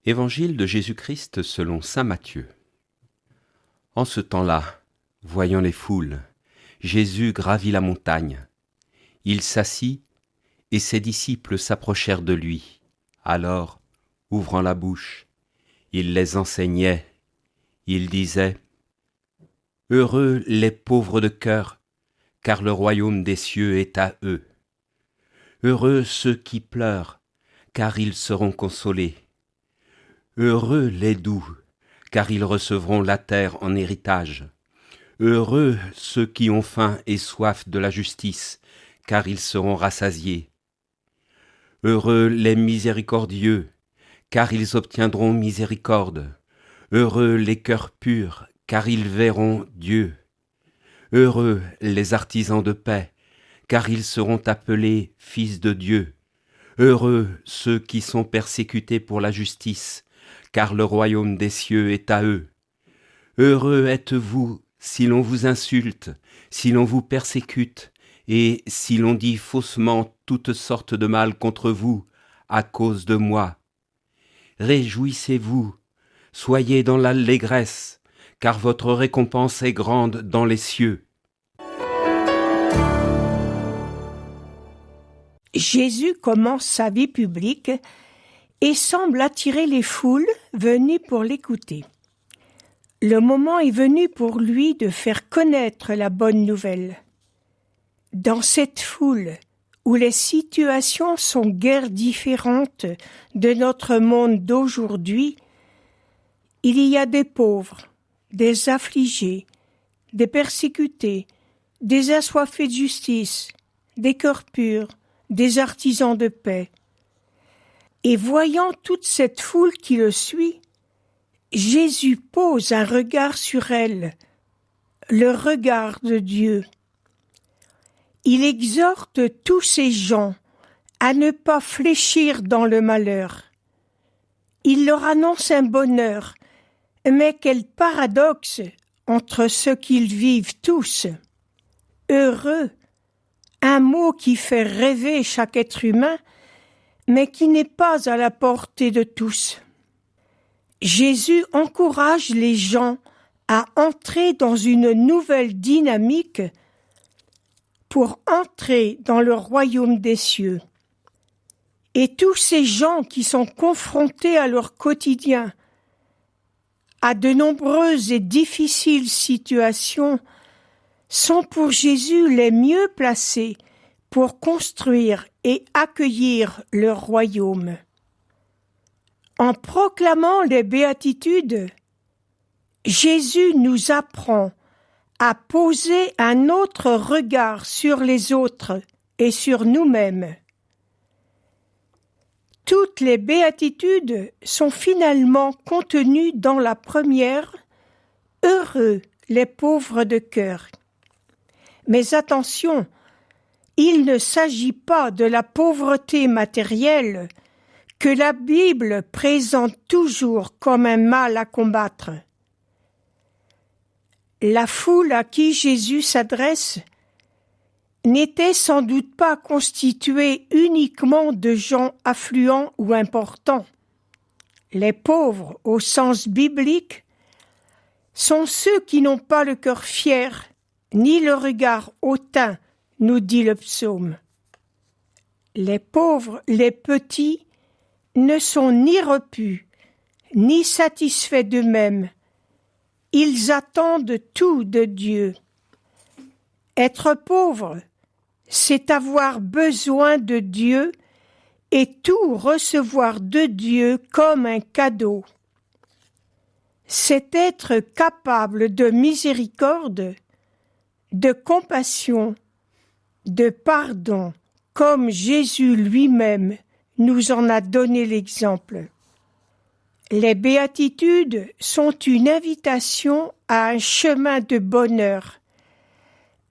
Évangile de Jésus-Christ selon saint Matthieu. En ce temps-là, voyant les foules, Jésus gravit la montagne. Il s'assit, et ses disciples s'approchèrent de lui. Alors, ouvrant la bouche, il les enseignait. Il disait : « Heureux les pauvres de cœur, car le royaume des cieux est à eux. Heureux ceux qui pleurent, car ils seront consolés. Heureux les doux, car ils recevront la terre en héritage. Heureux ceux qui ont faim et soif de la justice, car ils seront rassasiés. Heureux les miséricordieux, car ils obtiendront miséricorde. Heureux les cœurs purs, car ils verront Dieu. Heureux les artisans de paix, car ils seront appelés fils de Dieu. Heureux ceux qui sont persécutés pour la justice, car le royaume des cieux est à eux. Heureux êtes-vous si l'on vous insulte, si l'on vous persécute, et si l'on dit faussement toutes sortes de mal contre vous, à cause de moi. Réjouissez-vous, soyez dans l'allégresse, car votre récompense est grande dans les cieux. Jésus commence sa vie publique et semble attirer les foules venues pour l'écouter. Le moment est venu pour lui de faire connaître la bonne nouvelle. Dans cette foule où les situations sont guère différentes de notre monde d'aujourd'hui, il y a des pauvres, des affligés, des persécutés, des assoiffés de justice, des cœurs purs, des artisans de paix. Et voyant toute cette foule qui le suit, Jésus pose un regard sur elle, le regard de Dieu. Il exhorte tous ces gens à ne pas fléchir dans le malheur. Il leur annonce un bonheur, mais quel paradoxe entre ce qu'ils vivent tous. Heureux, un mot qui fait rêver chaque être humain, mais qui n'est pas à la portée de tous. Jésus encourage les gens à entrer dans une nouvelle dynamique pour entrer dans le royaume des cieux. Et tous ces gens qui sont confrontés à leur quotidien, à de nombreuses et difficiles situations, sont pour Jésus les mieux placés pour construire et accueillir le royaume. En proclamant les béatitudes, Jésus nous apprend à poser un autre regard sur les autres et sur nous-mêmes. Toutes les béatitudes sont finalement contenues dans la première « Heureux les pauvres de cœur ». Mais attention, il ne s'agit pas de la pauvreté matérielle que la Bible présente toujours comme un mal à combattre. La foule à qui Jésus s'adresse n'était sans doute pas constituée uniquement de gens affluents ou importants. Les pauvres, au sens biblique, sont ceux qui n'ont pas le cœur fier, ni le regard hautain, nous dit le psaume. Les pauvres, les petits, ne sont ni repus, ni satisfaits d'eux-mêmes. Ils attendent tout de Dieu. Être pauvre, c'est avoir besoin de Dieu et tout recevoir de Dieu comme un cadeau. C'est être capable de miséricorde, de compassion, de pardon, comme Jésus lui-même nous en a donné l'exemple. Les béatitudes sont une invitation à un chemin de bonheur,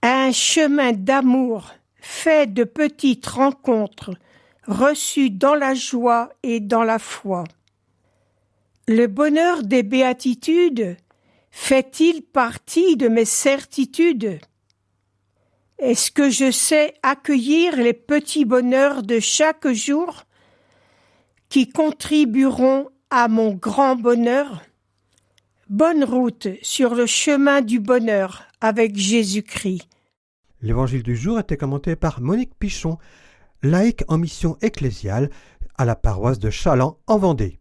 à un chemin d'amour fait de petites rencontres reçues dans la joie et dans la foi. Le bonheur des béatitudes fait-il partie de mes certitudes ? Est-ce que je sais accueillir les petits bonheurs de chaque jour qui contribueront à mon grand bonheur. Bonne route sur le chemin du bonheur avec Jésus-Christ. L'évangile du jour était commenté par Monique Pichon, laïque en mission ecclésiale à la paroisse de Chaland en Vendée.